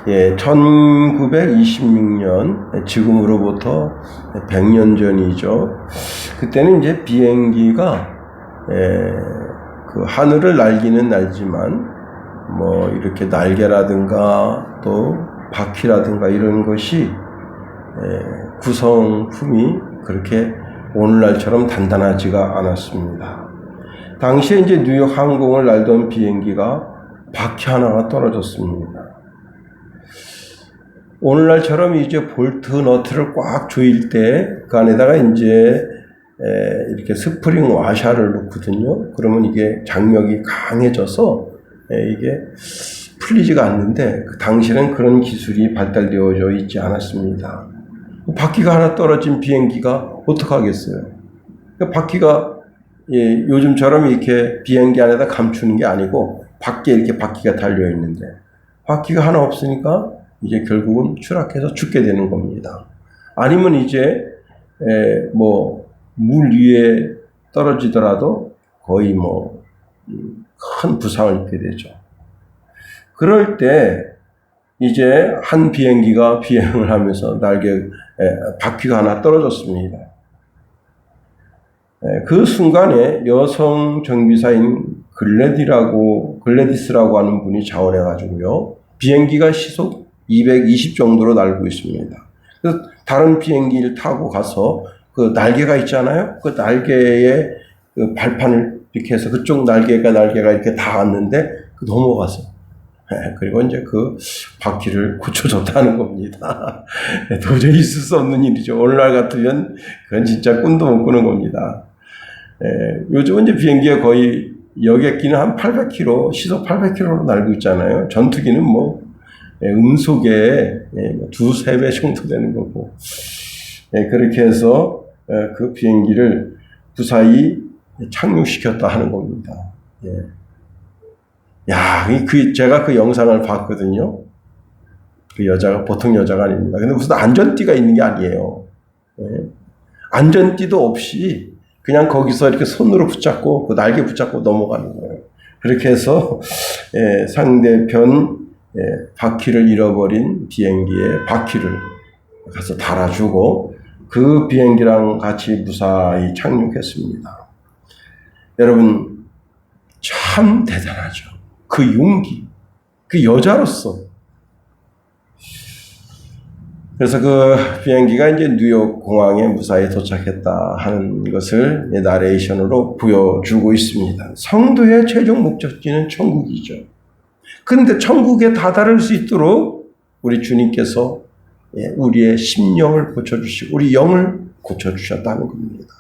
예, 1926년, 지금으로부터 100년 전이죠. 그때는 이제 비행기가, 그 하늘을 날기는 날지만, 뭐, 이렇게 날개라든가, 또 바퀴라든가 이런 것이, 구성품이 그렇게 오늘날처럼 단단하지가 않았습니다. 당시에 이제 뉴욕 항공을 날던 비행기가 바퀴 하나가 떨어졌습니다. 오늘날처럼 이제 볼트 너트를 꽉 조일 때 그 안에다가 이제 이렇게 스프링 와샤를 넣거든요. 그러면 이게 장력이 강해져서 이게 풀리지가 않는데 그 당시에는 그런 기술이 발달되어져 있지 않았습니다. 바퀴가 하나 떨어진 비행기가 어떡하겠어요? 바퀴가 요즘처럼 이렇게 비행기 안에다 감추는 게 아니고 밖에 이렇게 바퀴가 달려 있는데 바퀴가 하나 없으니까 이제 결국은 추락해서 죽게 되는 겁니다. 아니면 이제 뭐 물 위에 떨어지더라도 거의 뭐 큰 부상을 입게 되죠. 그럴 때 이제 한 비행기가 비행을 하면서 바퀴가 하나 떨어졌습니다. 그 순간에 여성 정비사인 글래디스라고 하는 분이 자원해가지고요. 비행기가 시속 220 정도로 날고 있습니다. 그래서 다른 비행기를 타고 가서 그 날개가 있잖아요. 그 날개에 그 발판을 이렇게 해서 그쪽 날개가 이렇게 닿았는데 넘어가서 그리고 이제 그 바퀴를 고쳐줬다는 겁니다. 도저히 있을 수 없는 일이죠. 오늘날 같으면 그건 진짜 꿈도 못 꾸는 겁니다. 요즘은 이제 비행기가 거의 여객기는 한 800km, 시속 800km로 날고 있잖아요. 전투기는 뭐 음속에 2-3배 정도 되는 거고. 그렇게 해서 그 비행기를 무사히 착륙시켰다 하는 겁니다. 제가 그 영상을 봤거든요. 그 여자가 보통 여자가 아닙니다. 근데 무슨 안전띠가 있는 게 아니에요. 안전띠도 없이 그냥 거기서 이렇게 손으로 붙잡고, 그 날개 붙잡고 넘어가는 거예요. 그렇게 해서, 상대편, 바퀴를 잃어버린 비행기에 바퀴를 가서 달아주고, 그 비행기랑 같이 무사히 착륙했습니다. 여러분, 참 대단하죠. 그 용기, 그 여자로서. 그래서 그 비행기가 이제 뉴욕 공항에 무사히 도착했다 하는 것을 나레이션으로 보여주고 있습니다. 성도의 최종 목적지는 천국이죠. 그런데 천국에 다다를 수 있도록 우리 주님께서 우리의 심령을 고쳐주시고 우리 영을 고쳐주셨다는 겁니다.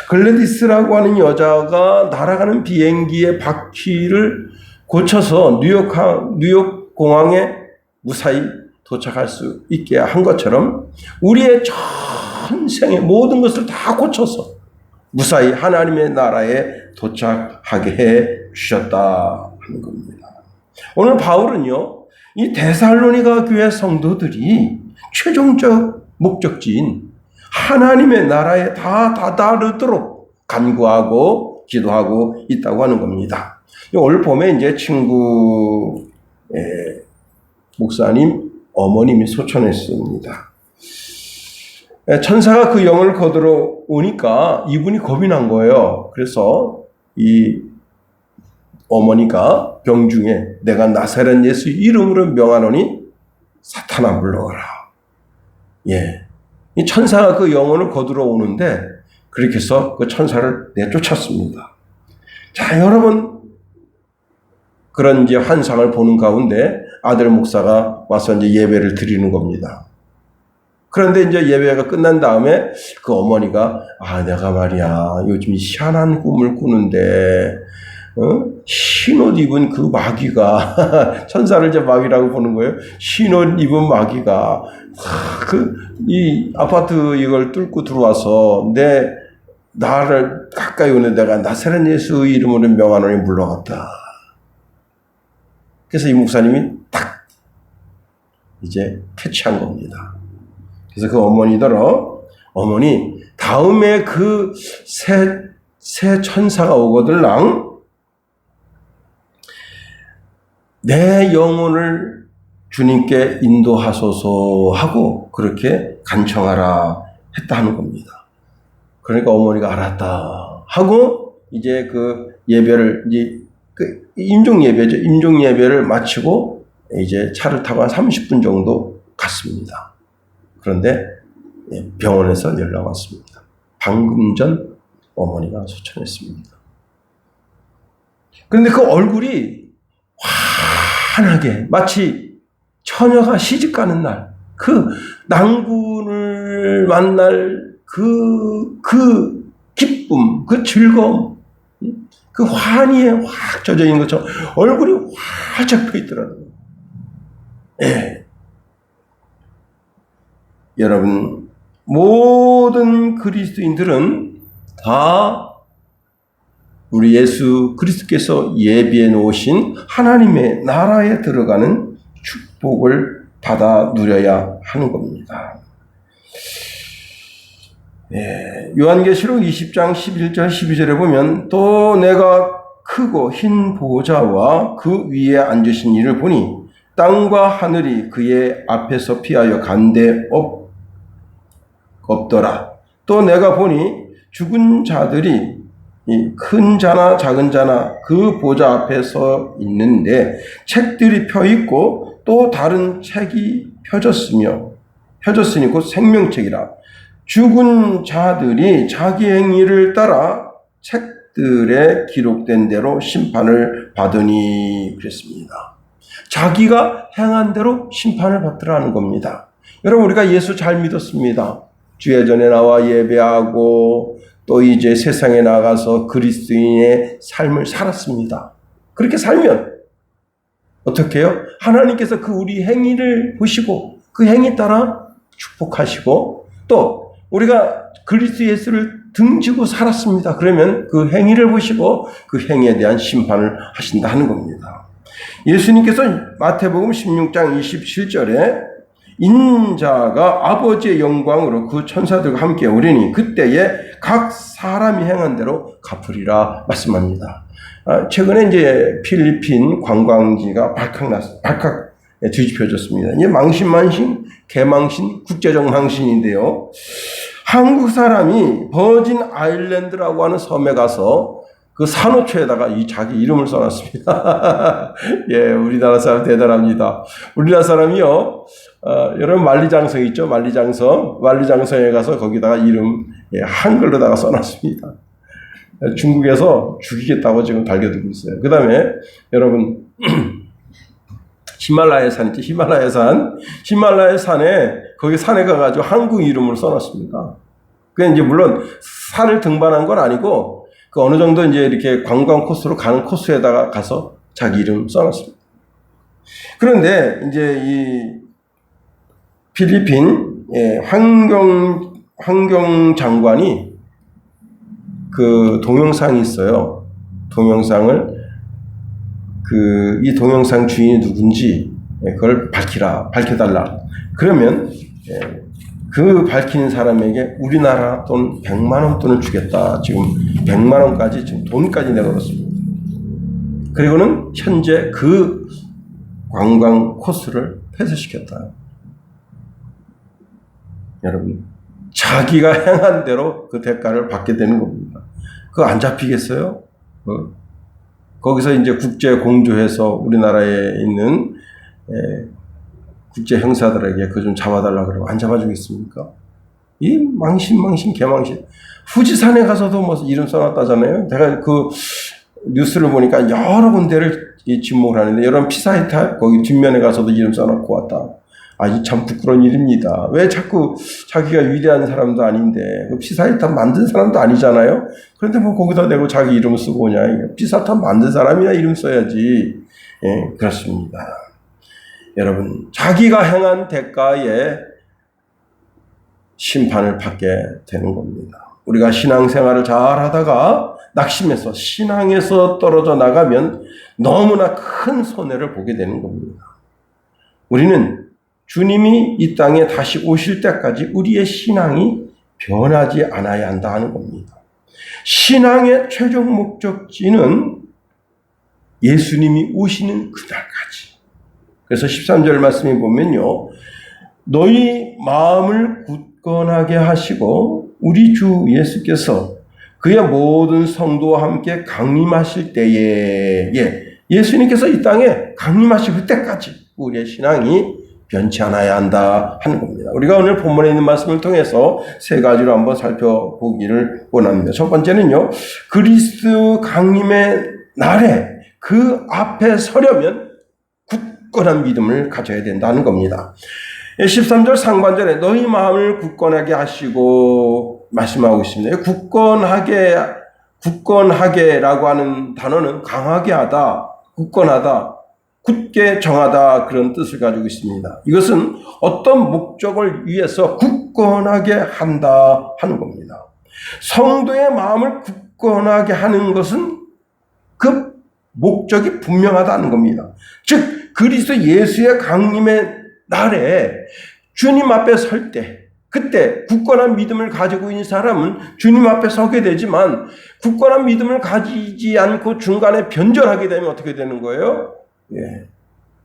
글래디스라고 하는 여자가 날아가는 비행기의 바퀴를 고쳐서 뉴욕 공항에 무사히 도착할 수 있게 한 것처럼 우리의 전생의 모든 것을 다 고쳐서 무사히 하나님의 나라에 도착하게 해 주셨다 하는 겁니다. 오늘 바울은요, 이 데살로니가 교회 성도들이 최종적 목적지인 하나님의 나라에 다 다다르도록 간구하고 기도하고 있다고 하는 겁니다. 오늘 봄에 이제 친구 목사님 어머님이 소천했습니다. 천사가 그 영을 거두러 오니까 이분이 겁이 난 거예요. 그래서 이 어머니가 병중에 내가 나사렛 예수 이름으로 명하노니 사탄아 물러가라. 이 천사가 그 영혼을 거두러 오는데 그렇게 해서 그 천사를 내쫓았습니다. 자, 여러분, 그런 이제 환상을 보는 가운데 아들 목사가 와서 이제 예배를 드리는 겁니다. 그런데 이제 예배가 끝난 다음에 그 어머니가 내가 말이야 요즘 희한한 꿈을 꾸는데 흰옷 입은 그 마귀가 천사를 이제 마귀라고 보는 거예요. 흰옷 입은 마귀가 이 아파트 이걸 뚫고 들어와서 나를 가까이 오는 내가 나사렛 예수 이름으로 명하노니 물러갔다. 그래서 이 목사님이 딱 이제 캐치한 겁니다. 그래서 그 어머니 다음에 그 새 천사가 오거들랑 내 영혼을 주님께 인도하소서 하고 그렇게 간청하라 했다 하는 겁니다. 그러니까 어머니가 알았다 하고 이제 그 예배를 이제 그 임종 예배죠. 임종 예배를 마치고 이제 차를 타고 한 30분 정도 갔습니다. 그런데 병원에서 연락 왔습니다. 방금 전 어머니가 소천했습니다. 그런데 그 얼굴이 환하게 마치 처녀가 시집가는 날, 그 낭군을 만날 그 기쁨, 그 즐거움, 그 환희에 확 젖어 있는 것처럼 얼굴이 활짝 펴 있더라고요. 예. 여러분, 모든 그리스도인들은 다 우리 예수 그리스도께서 예비해 놓으신 하나님의 나라에 들어가는 축복을 받아 누려야 하는 겁니다. 예, 요한계시록 20장 11절 12절에 보면 또 내가 크고 흰 보좌와 그 위에 앉으신 이를 보니 땅과 하늘이 그의 앞에서 피하여 간데 없더라. 또 내가 보니 죽은 자들이 큰 자나 작은 자나 그 보좌 앞에 서 있는데 책들이 펴 있고 또 다른 책이 펴졌으니 곧 생명책이라. 죽은 자들이 자기 행위를 따라 책들에 기록된 대로 심판을 받으니 그랬습니다. 자기가 행한 대로 심판을 받으라는 겁니다. 여러분, 우리가 예수 잘 믿었습니다. 주야전에 나와 예배하고 또 이제 세상에 나가서 그리스도인의 삶을 살았습니다. 그렇게 살면 어떻게 해요? 하나님께서 그 우리 행위를 보시고 그 행위 따라 축복하시고 또 우리가 그리스도 예수를 등지고 살았습니다. 그러면 그 행위를 보시고 그 행위에 대한 심판을 하신다 하는 겁니다. 예수님께서 마태복음 16장 27절에 인자가 아버지의 영광으로 그 천사들과 함께 오리니 그때에 각 사람이 행한 대로 갚으리라 말씀합니다. 최근에 이제 필리핀 관광지가 발칵 뒤집혀졌습니다. 이제 망신, 개망신, 국제적 망신인데요. 한국 사람이 버진 아일랜드라고 하는 섬에 가서 그 산호초에다가 자기 이름을 써놨습니다. 예, 우리나라 사람 대단합니다. 우리나라 사람이요, 여러분 만리장성 있죠? 만리장성에 가서 거기다가 이름 한글로다가 써놨습니다. 중국에서 죽이겠다고 지금 달겨들고 있어요. 그 다음에 여러분 히말라야 산 있죠? 히말라야 산에 거기 산에 가가지고 한국 이름을 써놨습니다. 그게 이제 물론 산을 등반한 건 아니고 그 어느 정도 이제 이렇게 관광 코스로 가는 코스에다가 가서 자기 이름 써놨습니다. 그런데 이제 이 필리핀 환경 장관이 그 동영상이 있어요. 동영상을 이 동영상 주인이 누군지 그걸 밝혀달라. 그러면 그 밝히는 사람에게 우리나라 돈 100만 원 돈을 주겠다. 지금 100만 원까지 지금 돈까지 내걸었습니다. 그리고는 현재 그 관광 코스를 폐쇄시켰다. 여러분, 자기가 행한 대로 그 대가를 받게 되는 겁니다. 그거 안 잡히겠어요? 거기서 이제 국제 공조해서 우리나라에 있는 국제 형사들에게 그거 좀 잡아달라 그러고 안 잡아주겠습니까? 이 망신, 개망신. 후지산에 가서도 뭐 이름 써놨다잖아요. 제가 그 뉴스를 보니까 여러 군데를 지목을 하는데 여러분 피사이타 거기 뒷면에 가서도 이름 써놓고 왔다. 이 참 부끄러운 일입니다. 왜 자꾸 자기가 위대한 사람도 아닌데 피사이타 만든 사람도 아니잖아요. 그런데 뭐 거기다 대고 자기 이름을 쓰고 오냐. 피사이타 만든 사람이나 이름 써야지. 예, 그렇습니다. 여러분, 자기가 행한 대가에 심판을 받게 되는 겁니다. 우리가 신앙생활을 잘 하다가 낙심해서 신앙에서 떨어져 나가면 너무나 큰 손해를 보게 되는 겁니다. 우리는 주님이 이 땅에 다시 오실 때까지 우리의 신앙이 변하지 않아야 한다 하는 겁니다. 신앙의 최종 목적지는 예수님이 오시는 그날까지 그래서 13절 말씀에 보면요. 너희 마음을 굳건하게 하시고 우리 주 예수께서 그의 모든 성도와 함께 강림하실 때에 예수님께서 이 땅에 강림하실 그때까지 우리의 신앙이 변치 않아야 한다 하는 겁니다. 우리가 오늘 본문에 있는 말씀을 통해서 세 가지로 한번 살펴보기를 원합니다. 첫 번째는요. 그리스도 강림의 날에 그 앞에 서려면 굳건한 믿음을 가져야 된다는 겁니다. 13절 상반절에 너희 마음을 굳건하게 하시고 말씀하고 있습니다. 굳건하게라고 하는 단어는 강하게 하다, 굳건하다, 굳게 정하다 그런 뜻을 가지고 있습니다. 이것은 어떤 목적을 위해서 굳건하게 한다 하는 겁니다. 성도의 마음을 굳건하게 하는 것은 그 목적이 분명하다는 겁니다. 즉 그리스도 예수의 강림의 날에 주님 앞에 설 때 그때 굳건한 믿음을 가지고 있는 사람은 주님 앞에 서게 되지만 굳건한 믿음을 가지지 않고 중간에 변절하게 되면 어떻게 되는 거예요?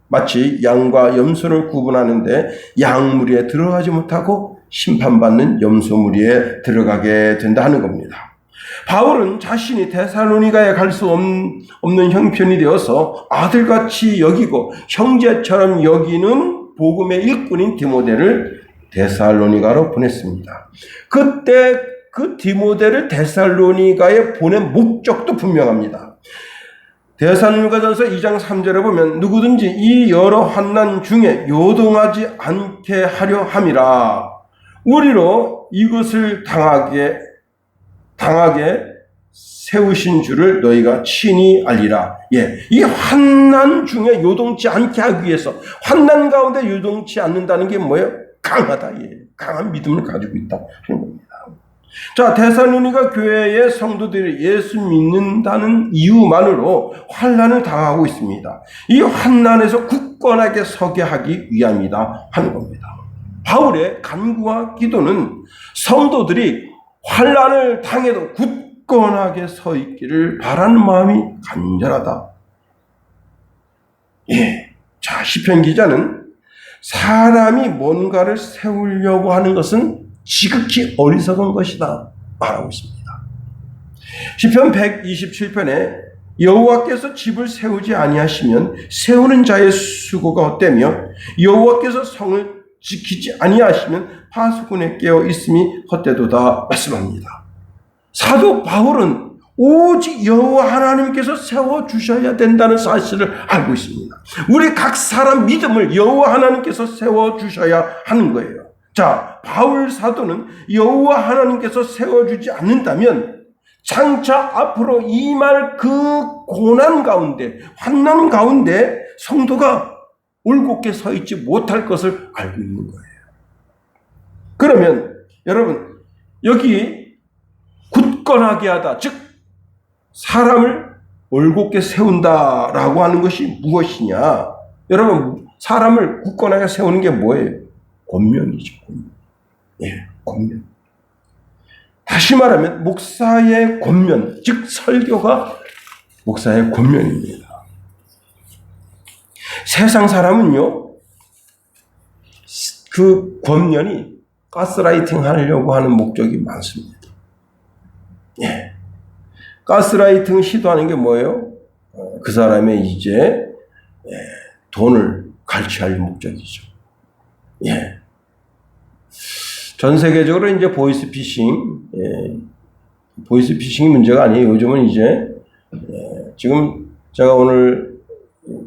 마치 양과 염소를 구분하는데 양무리에 들어가지 못하고 심판받는 염소무리에 들어가게 된다 하는 겁니다. 바울은 자신이 데살로니가에 갈 수 없는 형편이 되어서 아들같이 여기고 형제처럼 여기는 복음의 일꾼인 디모데를 데살로니가로 보냈습니다. 그때 그 디모데를 데살로니가에 보낸 목적도 분명합니다. 데살로니가전서 2장 3절에 보면 누구든지 이 여러 환난 중에 요동하지 않게 하려 함이라. 우리로 이것을 당하게 세우신 줄을 너희가 친히 알리라. 이 환난 중에 요동치 않게 하기 위해서 환난 가운데 요동치 않는다는 게 뭐예요? 강하다. 강한 믿음을 가지고 있다 하는 겁니다. 자, 데살로니가 교회의 성도들이 예수 믿는다는 이유만으로 환난을 당하고 있습니다. 이 환난에서 굳건하게 서게 하기 위함이다 하는 겁니다. 바울의 간구와 기도는 성도들이 환난을 당해도 굳건하게 서 있기를 바라는 마음이 간절하다. 자, 시편 기자는 사람이 뭔가를 세우려고 하는 것은 지극히 어리석은 것이다 말하고 있습니다. 시편 127편에 여호와께서 집을 세우지 아니하시면 세우는 자의 수고가 헛되며 여호와께서 성을 지키지 아니하시면 파수꾼에 깨어 있음이 헛되도다 말씀합니다. 사도 바울은 오직 여호와 하나님께서 세워주셔야 된다는 사실을 알고 있습니다. 우리 각 사람 믿음을 여호와 하나님께서 세워주셔야 하는 거예요. 자, 바울 사도는 여호와 하나님께서 세워주지 않는다면 장차 앞으로 임할 그 고난 가운데, 환난 가운데 성도가 올곧게 서 있지 못할 것을 알고 있는 거예요. 그러면 여러분, 여기 굳건하게 하다, 즉 사람을 올곧게 세운다라고 하는 것이 무엇이냐? 여러분, 사람을 굳건하게 세우는 게 뭐예요? 권면이죠. 권면. 다시 말하면 목사의 권면, 즉 설교가 목사의 권면입니다. 세상 사람은요, 그 권면이 가스라이팅 하려고 하는 목적이 많습니다. 가스라이팅 시도하는 게 뭐예요? 그 사람의 이제 돈을 갈취할 목적이죠. 전 세계적으로 이제 보이스피싱이 문제가 아니에요. 요즘은 이제 지금 제가 오늘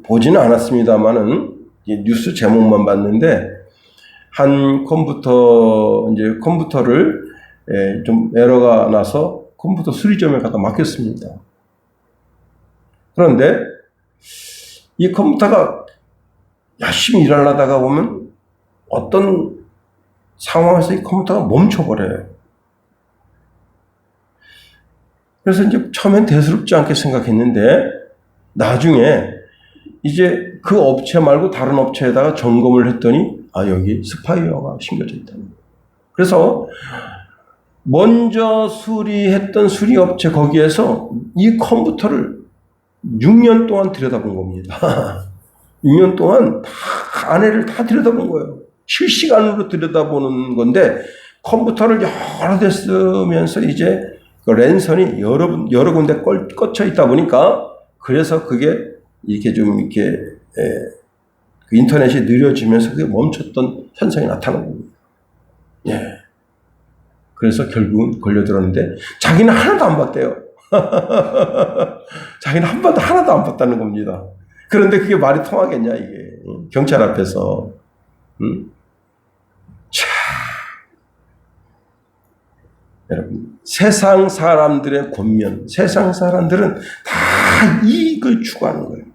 보지는 않았습니다만은 뉴스 제목만 봤는데 한 컴퓨터를 좀 에러가 나서 컴퓨터 수리점에 갖다 맡겼습니다. 그런데 이 컴퓨터가 열심히 일하려다가 보면 어떤 상황에서 이 컴퓨터가 멈춰버려요. 그래서 이제 처음엔 대수롭지 않게 생각했는데 나중에 이제 그 업체 말고 다른 업체에다가 점검을 했더니 여기 스파이어가 심겨져 있다는 거예요. 그래서 먼저 수리했던 수리업체 거기에서 이 컴퓨터를 6년 동안 들여다본 겁니다. 6년 동안 다 아내를 다 들여다본 거예요. 실시간으로 들여다보는 건데 컴퓨터를 여러 대 쓰면서 이제 그 랜선이 여러 군데 꽂혀 있다 보니까 그래서 그게 이렇게 좀 이렇게 그 인터넷이 느려지면서 그게 멈췄던 현상이 나타난 겁니다. 예. 그래서 결국은 걸려들었는데 자기는 하나도 안 봤대요. 자기는 한 번도 하나도 안 봤다는 겁니다. 그런데 그게 말이 통하겠냐 이게 경찰 앞에서. 자, 여러분 세상 사람들의 권면, 세상 사람들은 다 이익을 추구하는 거예요.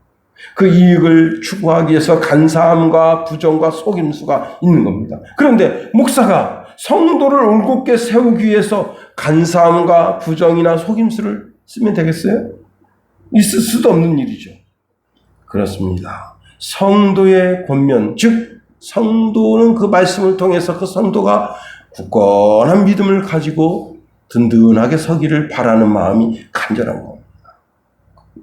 그 이익을 추구하기 위해서 간사함과 부정과 속임수가 있는 겁니다. 그런데 목사가 성도를 올곧게 세우기 위해서 간사함과 부정이나 속임수를 쓰면 되겠어요? 있을 수도 없는 일이죠. 그렇습니다. 성도의 권면, 즉 성도는 그 말씀을 통해서 그 성도가 굳건한 믿음을 가지고 든든하게 서기를 바라는 마음이 간절한 겁니다.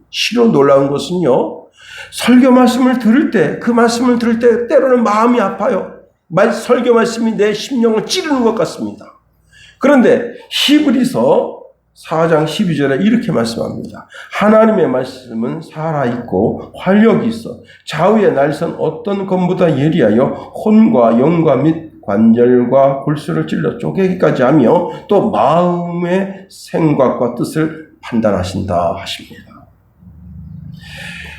실로 놀라운 것은요, 설교 말씀을 들을 때, 그 말씀을 들을 때 때로는 마음이 아파요. 설교 말씀이 내 심령을 찌르는 것 같습니다. 그런데 히브리서 4장 12절에 이렇게 말씀합니다. 하나님의 말씀은 살아있고 활력이 있어 좌우의 날선 어떤 검보다 예리하여 혼과 영과 및 관절과 골수를 찔러 쪼개기까지 하며 또 마음의 생각과 뜻을 판단하신다 하십니다.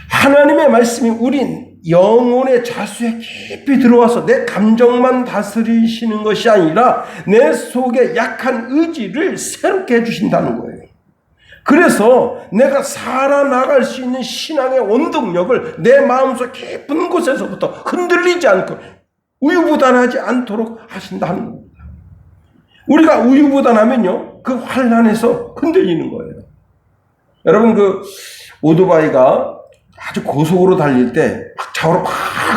하나님의 말씀이 우린 영혼의 자수에 깊이 들어와서 내 감정만 다스리시는 것이 아니라 내 속에 약한 의지를 새롭게 해주신다는 거예요. 그래서 내가 살아나갈 수 있는 신앙의 원동력을 내 마음속 깊은 곳에서부터 흔들리지 않고 우유부단하지 않도록 하신다는 겁니다. 우리가 우유부단하면요, 그 환난에서 흔들리는 거예요. 여러분, 그 오토바이가 아주 고속으로 달릴 때 막 좌우로 막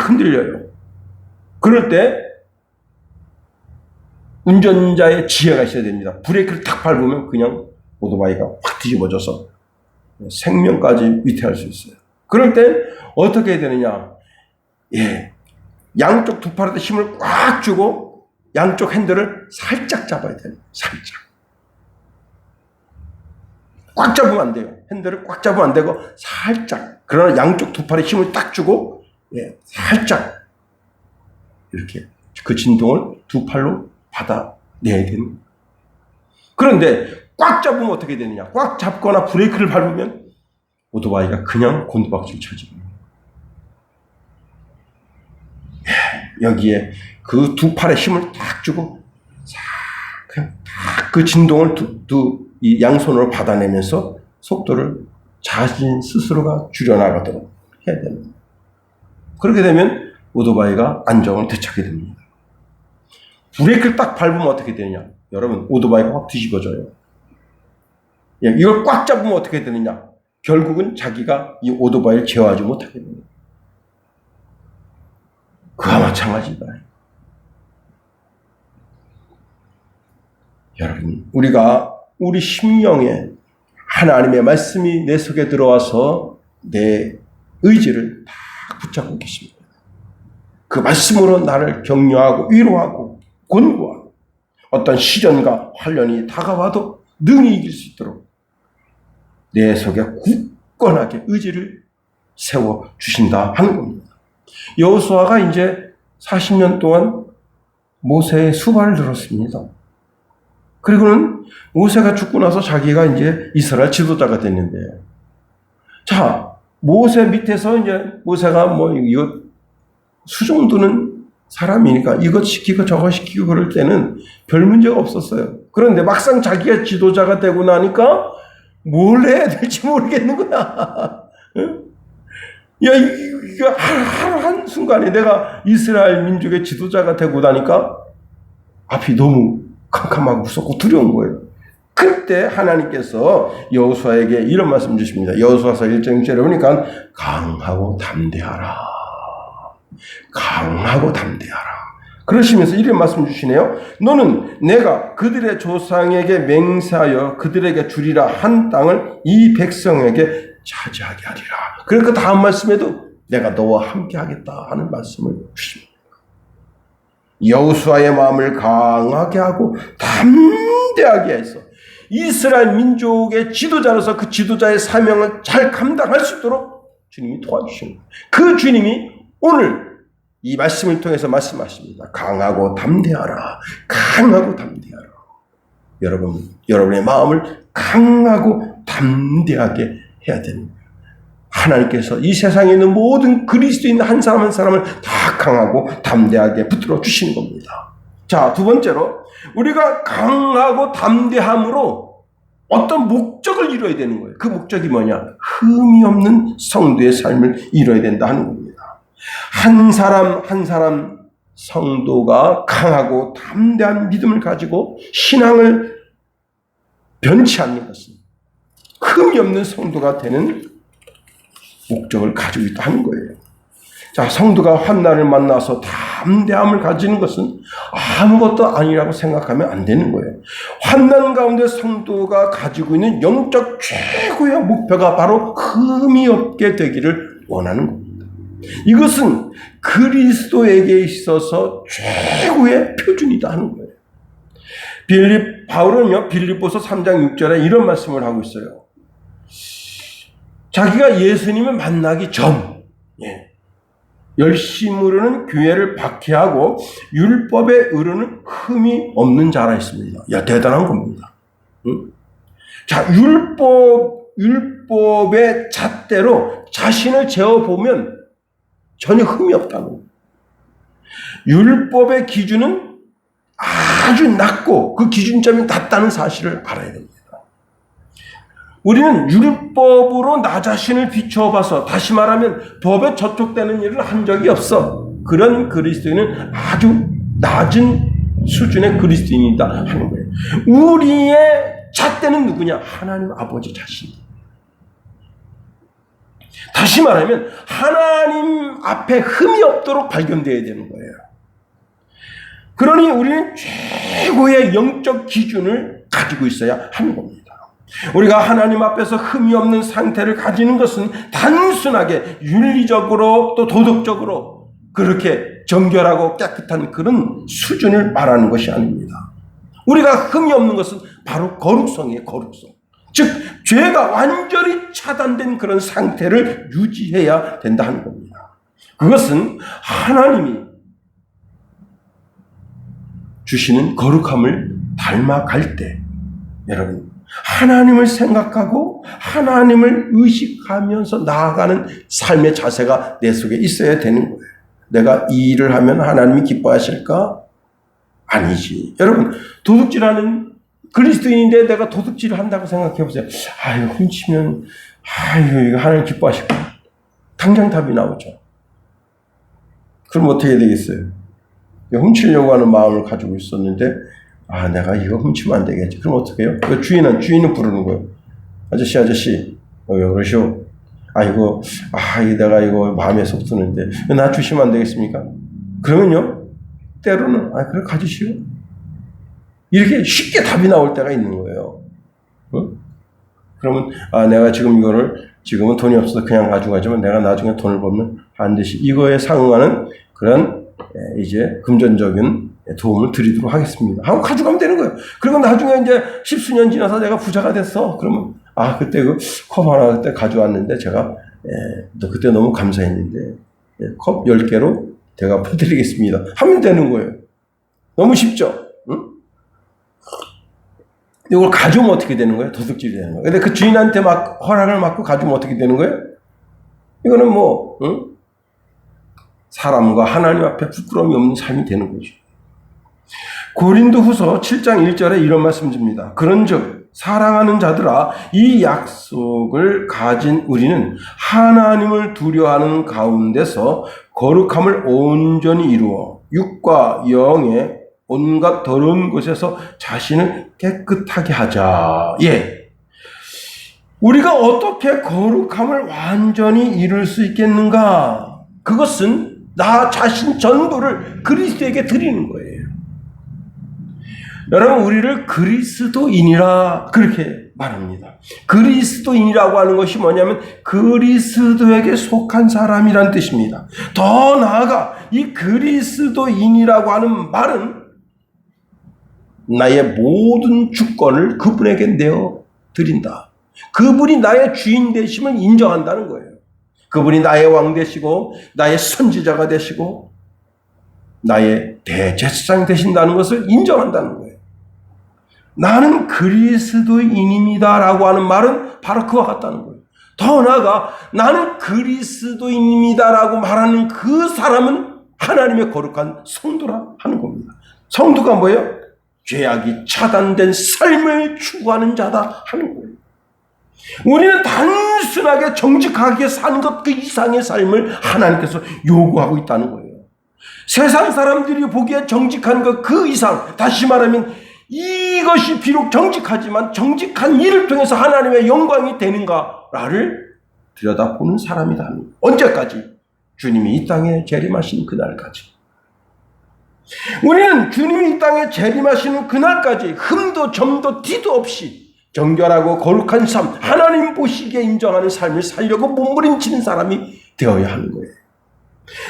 흔들려요. 그럴 때 운전자의 지혜가 있어야 됩니다. 브레이크를 탁 밟으면 그냥 오토바이가 확 뒤집어져서 생명까지 위태할 수 있어요. 그럴 때 어떻게 해야 되느냐? 예, 양쪽 두 팔에 힘을 꽉 주고 양쪽 핸들을 살짝 잡아야 돼요. 살짝. 꽉 잡으면 안 돼요. 핸들을 꽉 잡으면 안 되고 살짝. 그러나 양쪽 두 팔에 힘을 딱 주고 살짝 이렇게 그 진동을 두 팔로 받아내야 되는 거예요. 그런데 꽉 잡으면 어떻게 되느냐? 꽉 잡거나 브레이크를 밟으면 오토바이가 그냥 곤두박질 쳐집니다. 여기에 그 두 팔에 힘을 딱 주고 그냥 딱 그 진동을 이 양손으로 받아내면서 속도를 자신 스스로가 줄여나가도록 해야 됩니다. 그렇게 되면 오토바이가 안정을 되찾게 됩니다. 브레이크를 딱 밟으면 어떻게 되느냐? 여러분, 오토바이가 확 뒤집어져요. 이걸 꽉 잡으면 어떻게 되느냐? 결국은 자기가 이 오토바이를 제어하지 못하게 됩니다. 그와 마찬가지다. 여러분, 우리가 우리 심령에 하나님의 말씀이 내 속에 들어와서 내 의지를 다 붙잡고 계십니다. 그 말씀으로 나를 격려하고 위로하고 권고하고 어떤 시련과 환난이 다가와도 능히 이길 수 있도록 내 속에 굳건하게 의지를 세워주신다 하는 겁니다. 여호수아가 이제 40년 동안 모세의 수발을 들었습니다. 그리고는 모세가 죽고 나서 자기가 이제 이스라엘 지도자가 됐는데요. 자, 모세 밑에서 이제 모세가 이거 수종두는 사람이니까 이것 시키고 저것 시키고 그럴 때는 별 문제가 없었어요. 그런데 막상 자기가 지도자가 되고 나니까 뭘 해야 될지 모르겠는 거야. 야, 이거 하루 한순간에 내가 이스라엘 민족의 지도자가 되고 나니까 앞이 너무 캄캄하고 무섭고 두려운 거예요. 그때 하나님께서 여호수아에게 이런 말씀 주십니다. 여호수아서 1장 1절에 보니까 강하고 담대하라. 강하고 담대하라. 그러시면서 이런 말씀 주시네요. 너는 내가 그들의 조상에게 맹세하여 그들에게 주리라 한 땅을 이 백성에게 차지하게 하리라. 그리고 그 다음 말씀에도 내가 너와 함께 하겠다 하는 말씀을 주십니다. 여호수아의 마음을 강하게 하고 담대하게 해서 이스라엘 민족의 지도자로서 그 지도자의 사명을 잘 감당할 수 있도록 주님이 도와주시는 거예요. 그 주님이 오늘 이 말씀을 통해서 말씀하십니다. 강하고 담대하라. 강하고 담대하라. 여러분의 마음을 강하고 담대하게 해야 되는 거예요. 하나님께서 이 세상에 있는 모든 그리스도인 한 사람 한 사람을 다 강하고 담대하게 붙들어 주신 겁니다. 자, 두 번째로 우리가 강하고 담대함으로 어떤 목적을 이루어야 되는 거예요. 그 목적이 뭐냐? 흠이 없는 성도의 삶을 이루어야 된다 하는 겁니다. 한 사람 한 사람 성도가 강하고 담대한 믿음을 가지고 신앙을 변치 않는 것은 흠이 없는 성도가 되는 목적을 가지고 있다 하는 거예요. 자, 성도가 환난을 만나서 담대함을 가지는 것은 아무것도 아니라고 생각하면 안 되는 거예요. 환난 가운데 성도가 가지고 있는 영적 최고의 목표가 바로 흠이 없게 되기를 원하는 겁니다. 이것은 그리스도에게 있어서 최고의 표준이다 하는 거예요. 바울은요, 빌립보서 3장 6절에 이런 말씀을 하고 있어요. 자기가 예수님을 만나기 전, 열심으로는 교회를 박해하고 율법에 의로는 흠이 없는 자라 했습니다. 야, 대단한 겁니다. 응? 자, 율법의 잣대로 자신을 재어보면 전혀 흠이 없다는 거예요. 율법의 기준은 아주 낮고 그 기준점이 낮다는 사실을 알아야 됩니다. 우리는 율법으로 나 자신을 비춰봐서, 다시 말하면 법에 저촉되는 일을 한 적이 없어. 그런 그리스도인은 아주 낮은 수준의 그리스도인이다 하는 거예요. 우리의 잣대는 누구냐? 하나님 아버지 자신. 다시 말하면 하나님 앞에 흠이 없도록 발견되어야 되는 거예요. 그러니 우리는 최고의 영적 기준을 가지고 있어야 하는 겁니다. 우리가 하나님 앞에서 흠이 없는 상태를 가지는 것은 단순하게 윤리적으로 또 도덕적으로 그렇게 정결하고 깨끗한 그런 수준을 말하는 것이 아닙니다. 우리가 흠이 없는 것은 바로 거룩성이에요. 거룩성. 즉 죄가 완전히 차단된 그런 상태를 유지해야 된다 하는 겁니다. 그것은 하나님이 주시는 거룩함을 닮아갈 때, 여러분, 하나님을 생각하고 하나님을 의식하면서 나아가는 삶의 자세가 내 속에 있어야 되는 거예요. 내가 이 일을 하면 하나님이 기뻐하실까? 아니지. 여러분, 도둑질하는 그리스도인인데 내가 도둑질을 한다고 생각해 보세요. 아유, 훔치면 이거 하나님 기뻐하실까? 당장 답이 나오죠. 그럼 어떻게 되겠어요? 훔치려고 하는 마음을 가지고 있었는데, 내가 이거 훔치면 안 되겠지. 그럼 어떻게 해요? 주인은 부르는 거예요. 아저씨, 왜 그러시오? 내가 이거 마음에 속 드는데, 나 주시면 안 되겠습니까? 그러면요, 때로는, 그래, 가지시오. 이렇게 쉽게 답이 나올 때가 있는 거예요. 응? 그러면, 내가 지금은 돈이 없어서 그냥 가져가지만 내가 나중에 돈을 벌면 반드시 이거에 상응하는 그런, 이제 금전적인 도움을 드리도록 하겠습니다 하고 가져가면 되는 거예요. 그리고 나중에 이제 10수년 지나서 내가 부자가 됐어. 그러면 그때 그 컵 하나 그때 가져왔는데 제가 그때 너무 감사했는데 컵 10개로 제가 퍼드리겠습니다 하면 되는 거예요. 너무 쉽죠? 응? 이걸 가져오면 어떻게 되는 거예요? 도둑질이 되는 거예요. 근데 그 주인한테 막 허락을 받고 가져오면 어떻게 되는 거예요? 이거는 응? 사람과 하나님 앞에 부끄러움이 없는 삶이 되는 거죠. 고린도후서 7장 1절에 이런 말씀 줍니다. 그런즉 사랑하는 자들아, 이 약속을 가진 우리는 하나님을 두려워하는 가운데서 거룩함을 온전히 이루어 육과 영의 온갖 더러운 것에서 자신을 깨끗하게 하자. 우리가 어떻게 거룩함을 완전히 이룰 수 있겠는가? 그것은 나 자신 전부를 그리스도에게 드리는 거예요. 여러분, 우리를 그리스도인이라 그렇게 말합니다. 그리스도인이라고 하는 것이 뭐냐면 그리스도에게 속한 사람이란 뜻입니다. 더 나아가 이 그리스도인이라고 하는 말은 나의 모든 주권을 그분에게 내어 드린다. 그분이 나의 주인 되심을 인정한다는 거예요. 그분이 나의 왕 되시고 나의 선지자가 되시고 나의 대제사장 되신다는 것을 인정한다는 거예요. 나는 그리스도인입니다라고 하는 말은 바로 그와 같다는 거예요. 더 나아가 나는 그리스도인입니다라고 말하는 그 사람은 하나님의 거룩한 성도라 하는 겁니다. 성도가 뭐예요? 죄악이 차단된 삶을 추구하는 자다 하는 거예요. 우리는 단순하게 정직하게 사는 것 그 이상의 삶을 하나님께서 요구하고 있다는 거예요. 세상 사람들이 보기에 정직한 것 그 이상, 다시 말하면 이것이 비록 정직하지만 정직한 일을 통해서 하나님의 영광이 되는가를 들여다보는 사람이다. 언제까지? 주님이 이 땅에 재림하시는 그날까지. 우리는 주님이 이 땅에 재림하시는 그날까지 흠도 점도 티도 없이 정결하고 거룩한 삶, 하나님 보시기에 인정하는 삶을 살려고 몸부림치는 사람이 되어야 하는 거예요.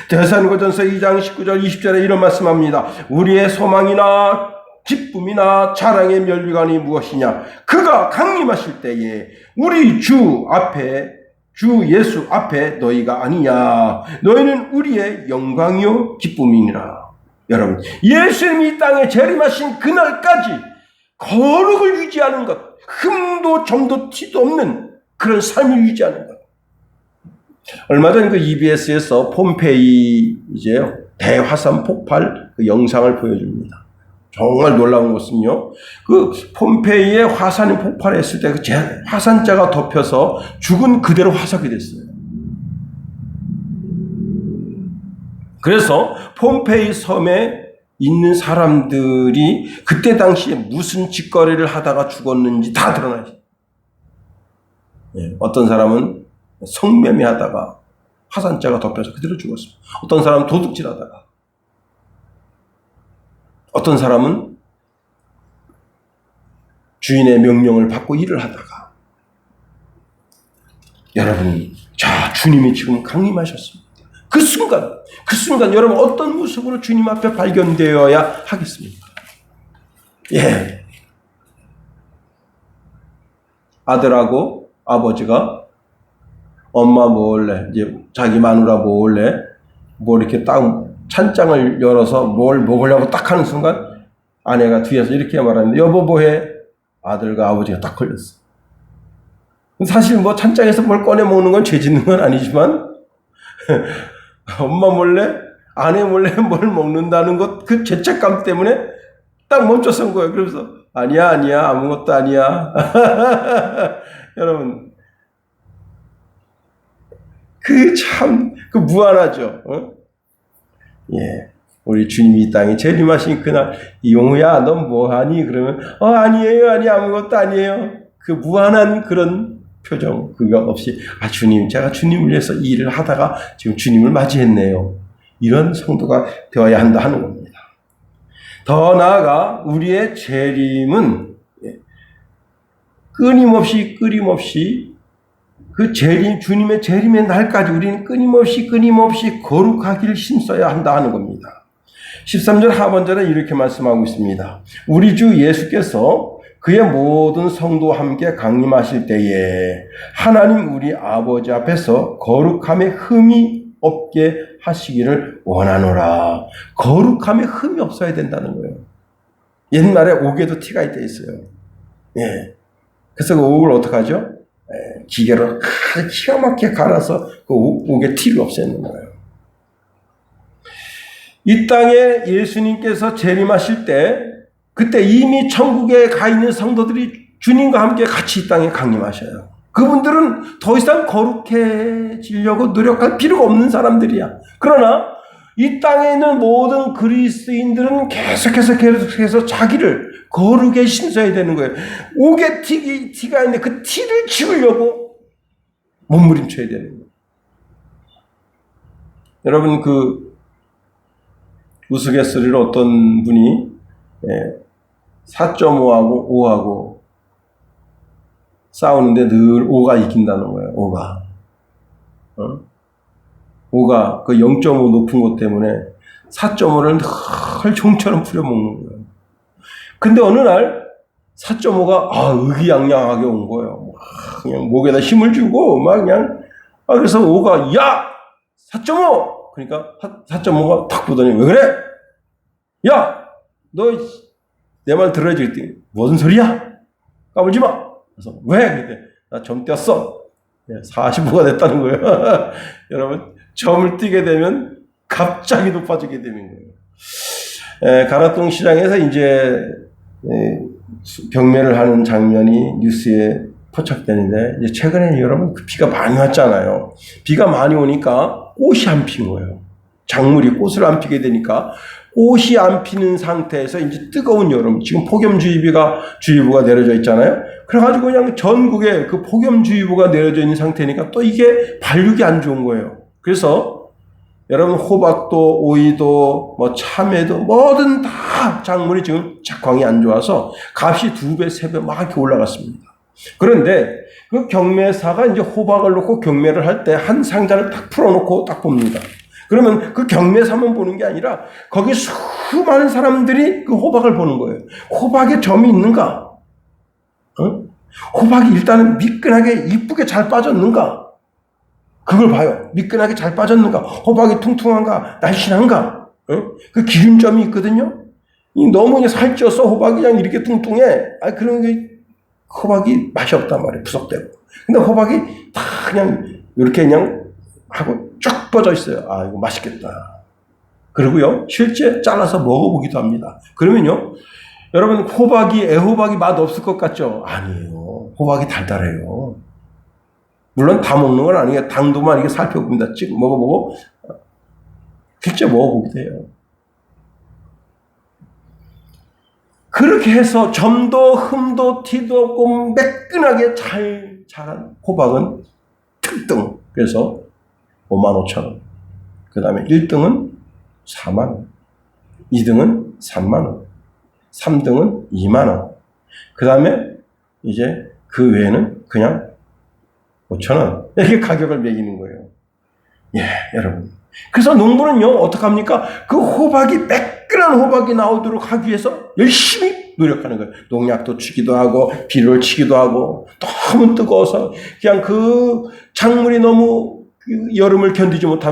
데살로니가전서 2장 19절 20절에 이런 말씀합니다. 우리의 소망이나 기쁨이나 자랑의 면류관이 무엇이냐? 그가 강림하실 때에 우리 주 예수 앞에 너희가 아니냐? 너희는 우리의 영광이요 기쁨이니라. 여러분, 예수님이 이 땅에 재림하신 그날까지 거룩을 유지하는 것, 흠도 점도 티도 없는 그런 삶을 유지하는 것. 얼마 전 그 EBS에서 폼페이 대화산 폭발 그 영상을 보여줍니다. 정말 놀라운 것은요, 그 폼페이의 화산이 폭발했을 때 그 화산자가 덮여서 죽은 그대로 화석이 됐어요. 그래서 폼페이 섬에 있는 사람들이 그때 당시에 무슨 짓거리를 하다가 죽었는지 다 드러나요. 어떤 사람은 성매매 하다가 화산자가 덮여서 그대로 죽었습니다. 어떤 사람은 도둑질 하다가, 어떤 사람은 주인의 명령을 받고 일을 하다가. 여러분, 자, 주님이 지금 강림하셨습니다. 그 순간 여러분 어떤 모습으로 주님 앞에 발견되어야 하겠습니까? 예. 아들하고 아버지가 엄마 몰래, 자기 마누라 몰래, 이렇게 딱 찬장을 열어서 뭘 먹으려고 딱 하는 순간 아내가 뒤에서 이렇게 말하는데, 여보 뭐해? 아들과 아버지가 딱 걸렸어. 사실 찬장에서 뭘 꺼내 먹는 건 죄 짓는 건 아니지만, 엄마 몰래, 아내 몰래 뭘 먹는다는 것, 그 죄책감 때문에 딱 멈춰선 거예요. 그러면서, 아니야, 아무것도 아니야. 여러분, 무한하죠. 예. 우리 주님이 이 땅에 재림하신 그날, 이용우야, 넌 뭐하니? 그러면, 아니에요, 아무것도 아니에요. 그 무한한 그런 표정, 그거 없이, 주님, 제가 주님을 위해서 일을 하다가 지금 주님을 맞이했네요. 이런 성도가 되어야 한다 하는 겁니다. 더 나아가, 우리의 재림은 끊임없이 그 주님의 재림의 날까지 우리는 끊임없이 거룩하기를 힘써야 한다 하는 겁니다. 13절 하반절에 이렇게 말씀하고 있습니다. 우리 주 예수께서 그의 모든 성도와 함께 강림하실 때에 하나님 우리 아버지 앞에서 거룩함에 흠이 없게 하시기를 원하노라. 거룩함에 흠이 없어야 된다는 거예요. 옛날에 옥에도 티가 있어요. 예. 그래서 그 옥을 어떻게 하죠? 기계로 기가 막히게 갈아서 그 옥의 티를 없애는 거예요. 이 땅에 예수님께서 재림하실 때, 그때 이미 천국에 가 있는 성도들이 주님과 함께 같이 이 땅에 강림하셔요. 그분들은 더 이상 거룩해지려고 노력할 필요가 없는 사람들이야. 그러나 이 땅에 있는 모든 그리스도인들은 계속해서 자기를 거룩에 심어야 되는 거예요. 옥에 티가 있는데 그 티를 지우려고 몸부림쳐야 되는 거예요. 여러분, 그 우스갯소리로 어떤 분이 4.5하고 5하고 싸우는데 늘 5가 이긴다는 거예요. 5가. 5가 그 0.5 높은 것 때문에 4.5를 늘 종처럼 부려먹는 거예요. 근데 어느 날 4.5가 의기양양하게 온 거예요. 그냥 목에다 힘을 주고 막 그냥 그래서 5가 야! 4.5! 그러니까 4.5가 탁 보더니 왜 그래? 야! 너 내 말 들어야지. 그랬더니 무슨 소리야? 까불지 마! 그래서 왜? 그랬더니 나 점 띄었어. 45가 됐다는 거예요. 여러분 점을 띄게 되면 갑자기 높아지게 되는 거예요. 가락동 시장에서 이제 경매를 하는 장면이 뉴스에 포착되는데 이제 최근에 여러분 비가 많이 왔잖아요. 비가 많이 오니까 꽃이 안 핀 거예요. 작물이 꽃을 안 피게 되니까 꽃이 안 피는 상태에서 이제 뜨거운 여름, 지금 폭염주의보가 내려져 있잖아요. 그래가지고 그냥 전국에 그 폭염주의보가 내려져 있는 상태니까 또 이게 발육이 안 좋은 거예요. 그래서 여러분 호박도 오이도 뭐 참외도 뭐든 다 작물이 지금 작황이 안 좋아서 값이 2배, 3배 막 이렇게 올라갔습니다. 그런데 그 경매사가 이제 호박을 놓고 경매를 할 때 한 상자를 딱 풀어놓고 딱 봅니다. 그러면 그 경매사만 보는 게 아니라 거기 수많은 사람들이 그 호박을 보는 거예요. 호박에 점이 있는가? 호박이 일단은 미끈하게 이쁘게 잘 빠졌는가? 그걸 봐요. 미끈하게 잘 빠졌는가? 호박이 퉁퉁한가? 날씬한가? 그 기준점이 있거든요. 너무 살쪄서 호박이 그냥 이렇게 뚱뚱해. 그런 게 호박이 맛이 없단 말이에요. 부석되고. 근데 호박이 다 그냥 이렇게 그냥 하고 쫙 뻗어 있어요. 이거 맛있겠다. 그리고요, 실제 잘라서 먹어보기도 합니다. 그러면요, 여러분 애호박이 맛 없을 것 같죠? 아니에요. 호박이 달달해요. 물론 다 먹는 건 아니에요. 당도만 이렇게 살펴봅니다. 찍 먹어보고 실제 먹어보기도 해요. 그렇게 해서 점도 흠도 티도 없고 매끈하게 잘 자란 호박은 특등. 그래서 55,000원. 그 다음에 1등은 4만원. 2등은 3만원. 3등은 2만원. 그 다음에 이제 그 외에는 그냥 5,000원. 이렇게 가격을 매기는 거예요. 여러분. 그래서 농부는요, 어떡합니까? 그 호박이 매끈한 호박이 나오도록 하기 위해서 열심히 노력하는 거예요. 농약도 치기도 하고, 비료를 치기도 하고, 너무 뜨거워서 그냥 그 작물이 너무 여름을 견디지 못하면